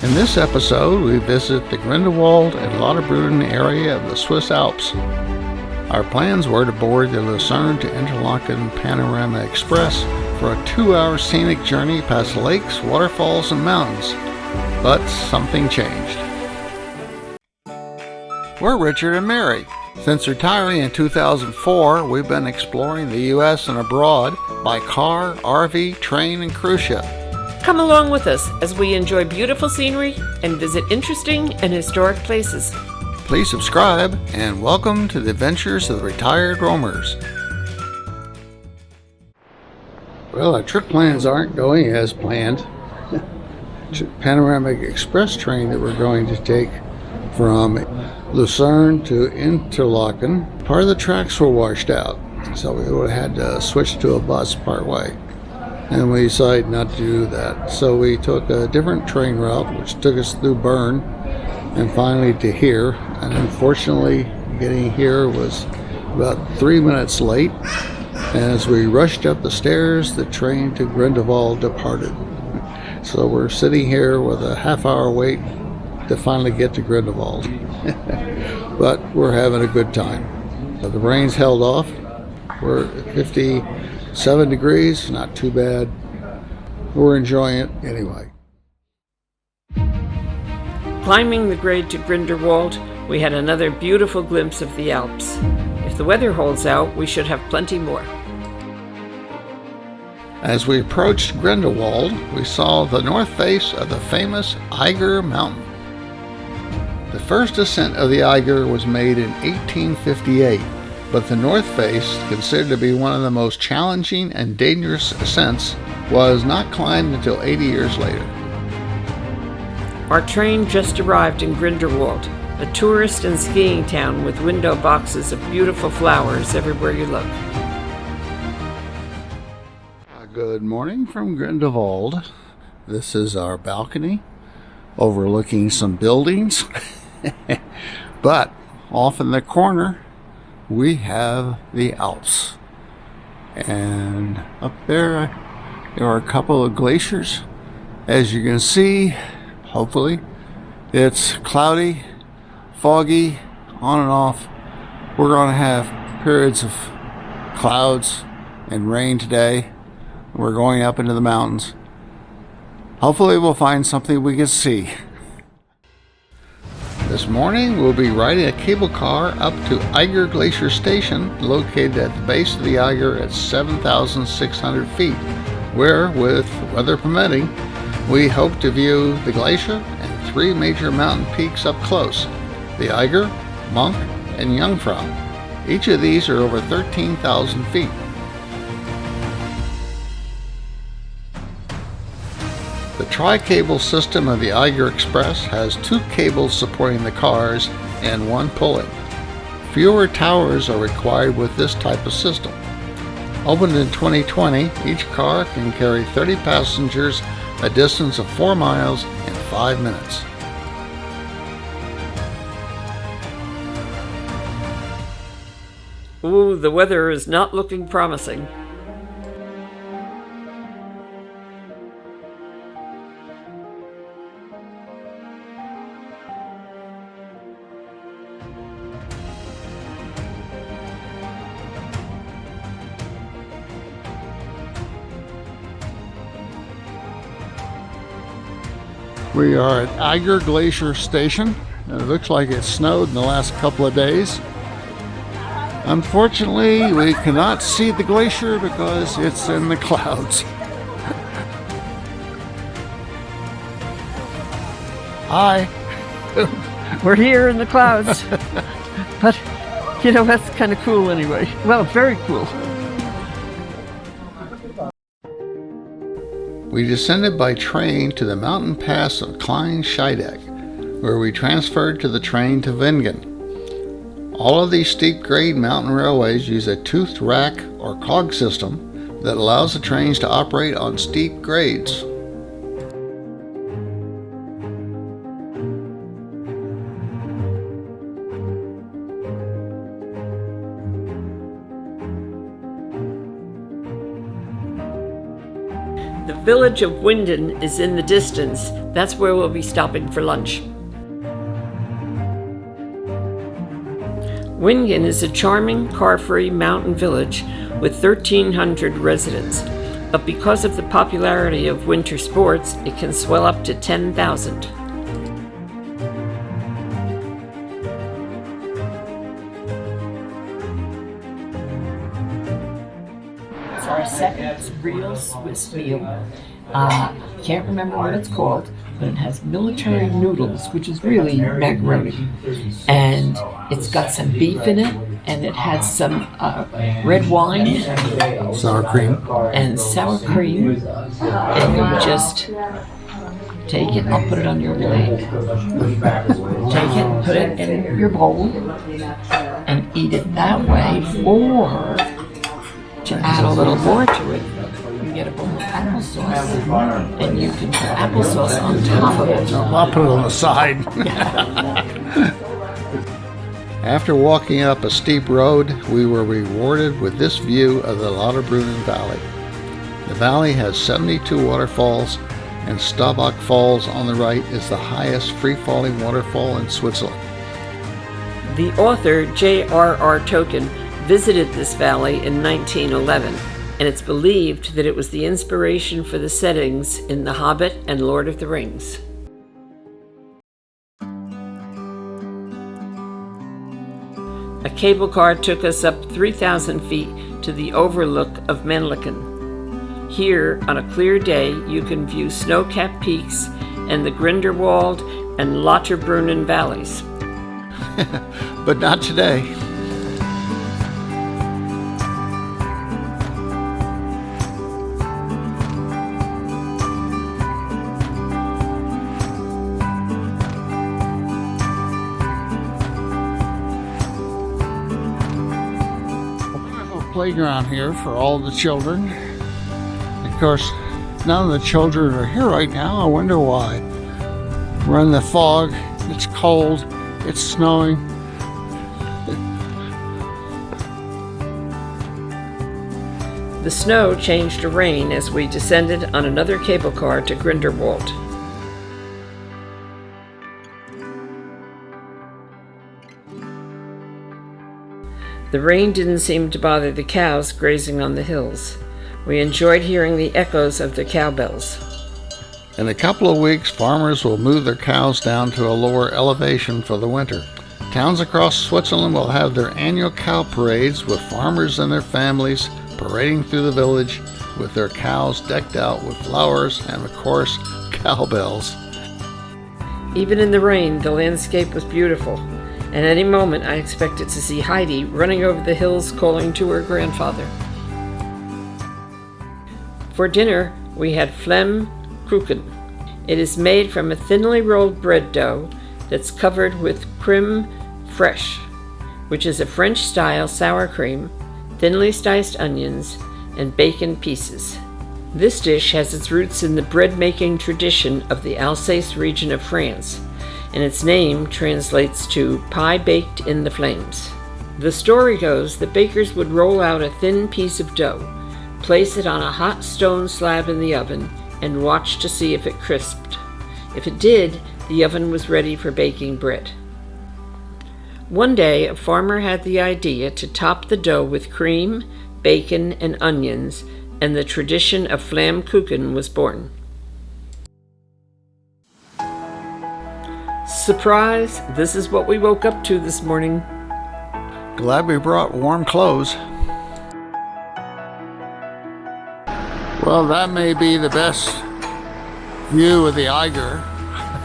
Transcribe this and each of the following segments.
In this episode, we visit the Grindelwald and Lauterbrunnen area of the Swiss Alps. Our plans were to board the Lucerne to Interlaken Panorama Express for a 2-hour scenic journey past lakes, waterfalls, and mountains. But something changed. We're Richard and Mary. Since retiring in 2004, we've been exploring the U.S. and abroad by car, RV, train, and cruise ship. Come along with us as we enjoy beautiful scenery and visit interesting and historic places. Please subscribe and welcome to the adventures of the retired roamers. Well, our trip plans aren't going as planned. Panoramic Express train that we're going to take from Lucerne to Interlaken. Part of the tracks were washed out, so we would have had to switch to a bus part way. And we decided not to do that. So we took a different train route, which took us through Bern and finally to here. And unfortunately, getting here was about 3 minutes late. And as we rushed up the stairs, the train to Grindelwald departed. So we're sitting here with a half-hour wait to finally get to Grindelwald. But we're having a good time. The rain's held off. We're at 57 degrees, not too bad. We're enjoying it anyway. Climbing the grade to Grindelwald, we had another beautiful glimpse of the Alps. If the weather holds out, we should have plenty more. As we approached Grindelwald, we saw the north face of the famous Eiger Mountain. The first ascent of the Eiger was made in 1858. But the north face, considered to be one of the most challenging and dangerous ascents, was not climbed until 80 years later. Our train just arrived in Grindelwald, a tourist and skiing town with window boxes of beautiful flowers everywhere you look. Good morning from Grindelwald. This is our balcony overlooking some buildings. But off in the corner, we have the Alps, and up there are a couple of glaciers. As you can see, hopefully, it's cloudy, foggy, on and off. We're going to have periods of clouds and rain today. We're going up into the mountains. Hopefully we'll find something we can see. This morning, we'll be riding a cable car up to Eiger Glacier Station, located at the base of the Eiger at 7,600 feet, where, with weather permitting, we hope to view the glacier and 3 major mountain peaks up close, the Eiger, Monk, and Jungfrau. Each of these are over 13,000 feet. The tri-cable system of the Eiger Express has 2 cables supporting the cars and 1 pulling. Fewer towers are required with this type of system. Opened in 2020, each car can carry 30 passengers a distance of 4 miles in 5 minutes. Ooh, the weather is not looking promising. We are at Eiger Glacier Station, and it looks like it snowed in the last couple of days. Unfortunately, we cannot see the glacier because it's in the clouds. Hi. We're here in the clouds. But, you know, that's kind of cool anyway. Well, very cool. We descended by train to the mountain pass of Kleine Scheidegg, where we transferred to the train to Wengen. All of these steep grade mountain railways use a toothed rack or cog system that allows the trains to operate on steep grades. The village of Wengen is in the distance. That's where we'll be stopping for lunch. Wengen is a charming, car-free mountain village with 1,300 residents, but because of the popularity of winter sports, it can swell up to 10,000. It's our second real Swiss meal. Can't remember what it's called, but it has military noodles, which is really macaroni. And it's got some beef in it, and it has some red wine. Sour cream. And sour cream. And you just take it, I'll put it on your plate. Take it, put it in your bowl, and eat it that way. Or, to add a little more to it, you get a bowl of applesauce, and you can put applesauce on top of it. I'll put it on the side. After walking up a steep road, we were rewarded with this view of the Lauterbrunnen Valley. The valley has 72 waterfalls, and Staubach Falls on the right is the highest free-falling waterfall in Switzerland. The author J.R.R. Tolkien visited this valley in 1911, and it's believed that it was the inspiration for the settings in The Hobbit and Lord of the Rings. A cable car took us up 3,000 feet to the overlook of Mannlichen. Here, on a clear day, you can view snow-capped peaks and the Grindelwald and Lauterbrunnen valleys. But not today. Playground here for all the children. Of course, none of the children are here right now. I wonder why. We're in the fog. It's cold. It's snowing. The snow changed to rain as we descended on another cable car to Grindelwald. The rain didn't seem to bother the cows grazing on the hills. We enjoyed hearing the echoes of the cowbells. In a couple of weeks, farmers will move their cows down to a lower elevation for the winter. Towns across Switzerland will have their annual cow parades with farmers and their families parading through the village with their cows decked out with flowers and, of course, cowbells. Even in the rain, the landscape was beautiful. And any moment I expected to see Heidi running over the hills calling to her grandfather. For dinner, we had Flammkuchen. It is made from a thinly rolled bread dough that's covered with crème fraîche, which is a French-style sour cream, thinly sliced onions, and bacon pieces. This dish has its roots in the bread-making tradition of the Alsace region of France, and its name translates to pie baked in the flames. The story goes that bakers would roll out a thin piece of dough, place it on a hot stone slab in the oven, and watch to see if it crisped. If it did, the oven was ready for baking bread. One day, a farmer had the idea to top the dough with cream, bacon, and onions, and the tradition of Flammkuchen was born. Surprise! This is what we woke up to this morning. Glad we brought warm clothes. Well, that may be the best view of the Eiger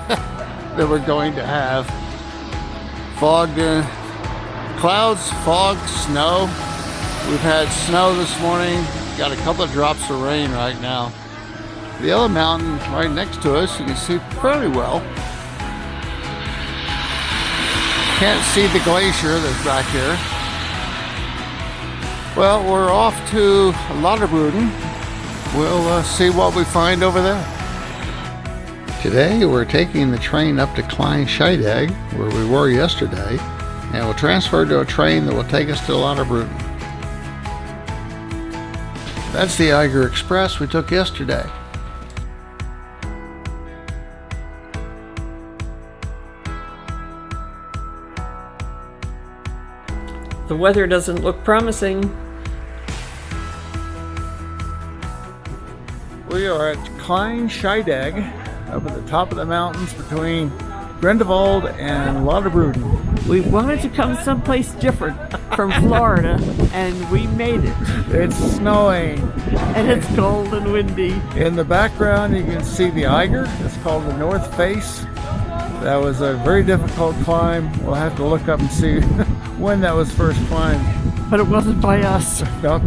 that we're going to have. Fog, clouds, fog, snow. We've had snow this morning. Got a couple of drops of rain right now. The other mountain right next to us, you can see fairly well. Can't see the glacier that's back here. Well, we're off to Lauterbrunnen. We'll see what we find over there. Today we're taking the train up to Kleine Scheidegg, where we were yesterday, and we'll transfer to a train that will take us to Lauterbrunnen. That's the Eiger Express we took yesterday. The weather doesn't look promising. We are at Kleine Scheidegg, up at the top of the mountains between Grindelwald and Lauterbrunnen. We wanted to come someplace different from Florida, and we made it. It's snowing. And it's cold and windy. In the background, you can see the Eiger. It's called the North Face. That was a very difficult climb. We'll have to look up and see when that was first climbed. But it wasn't by us. No.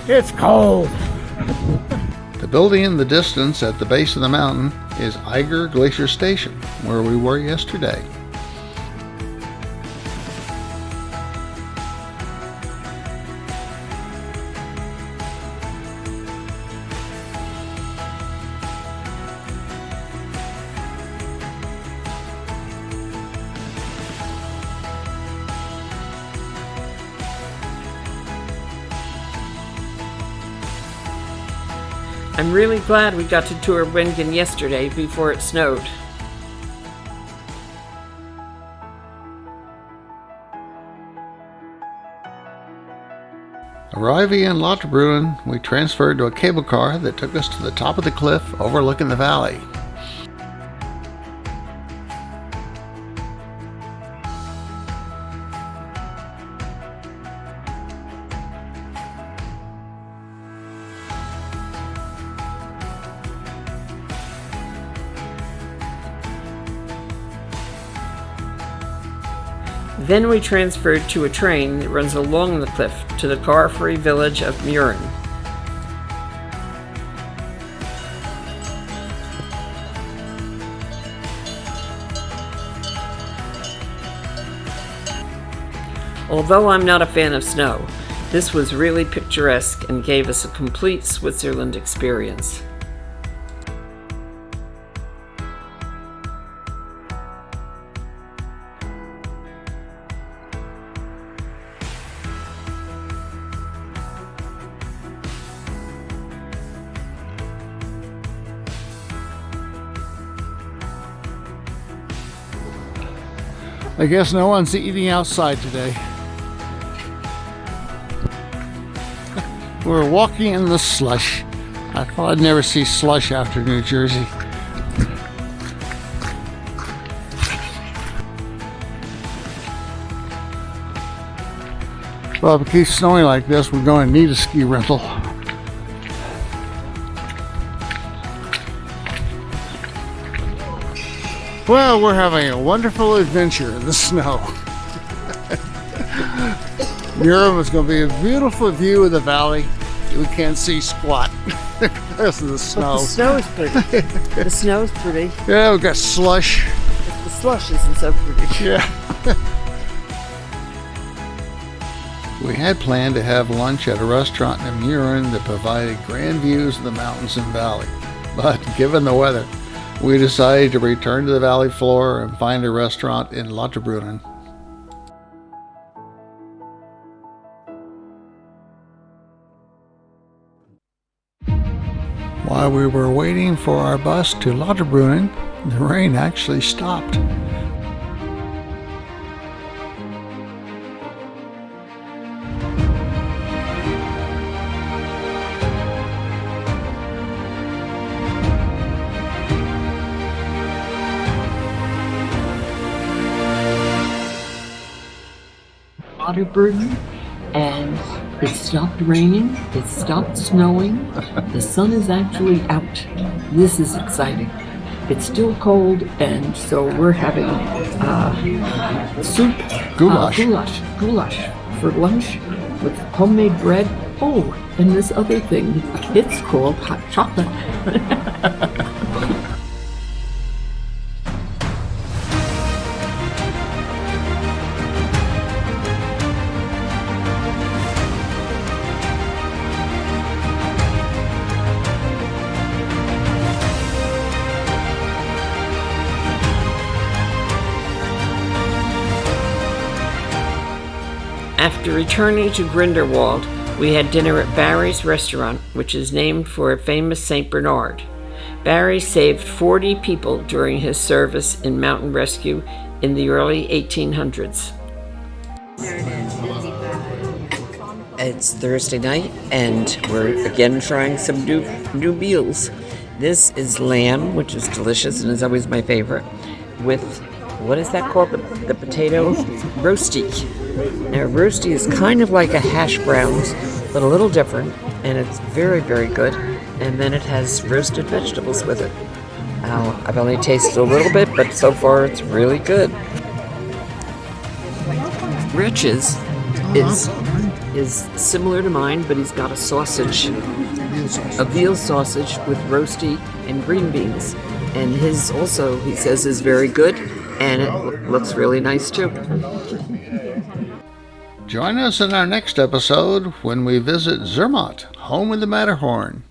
It's cold. The building in the distance at the base of the mountain is Eiger Glacier Station, where we were yesterday. I'm really glad we got to tour Wengen yesterday before it snowed. Arriving in Lauterbrunnen, we transferred to a cable car that took us to the top of the cliff overlooking the valley. Then we transferred to a train that runs along the cliff to the car-free village of Murren. Although I'm not a fan of snow, this was really picturesque and gave us a complete Switzerland experience. I guess no one's eating outside today. We're walking in the slush. I thought I'd never see slush after New Jersey. Well, if it keeps snowing like this, we're going to need a ski rental. Well, we're having a wonderful adventure in the snow. Murren was going to be a beautiful view of the valley. We can't see squat because of the snow. But the snow is pretty. The snow is pretty. Yeah, we've got slush. The slush isn't so pretty. Yeah. We had planned to have lunch at a restaurant in Murren that provided grand views of the mountains and valley. But given the weather, we decided to return to the valley floor and find a restaurant in Lauterbrunnen. While we were waiting for our bus to Lauterbrunnen, the rain actually stopped. Lauterbrunnen, and it stopped raining, it stopped snowing, the sun is actually out. This is exciting. It's still cold, and so we're having soup, goulash for lunch with homemade bread. Oh, and this other thing, it's called hot chocolate. After returning to Grindelwald, we had dinner at Barry's restaurant, which is named for a famous St. Bernard. Barry saved 40 people during his service in mountain rescue in the early 1800s. It's Thursday night, and we're again trying some new meals. This is lamb, which is delicious and is always my favorite, with, what is that called? The potato roasty. Now, roasty is kind of like a hash browns, but a little different, and it's very, very good. And then it has roasted vegetables with it. I've only tasted a little bit, but so far it's really good. Rich's is similar to mine, but he's got a sausage, a veal sausage with roasty and green beans. And his also, he says, is very good, and it looks really nice too. Join us in our next episode when we visit Zermatt, home of the Matterhorn.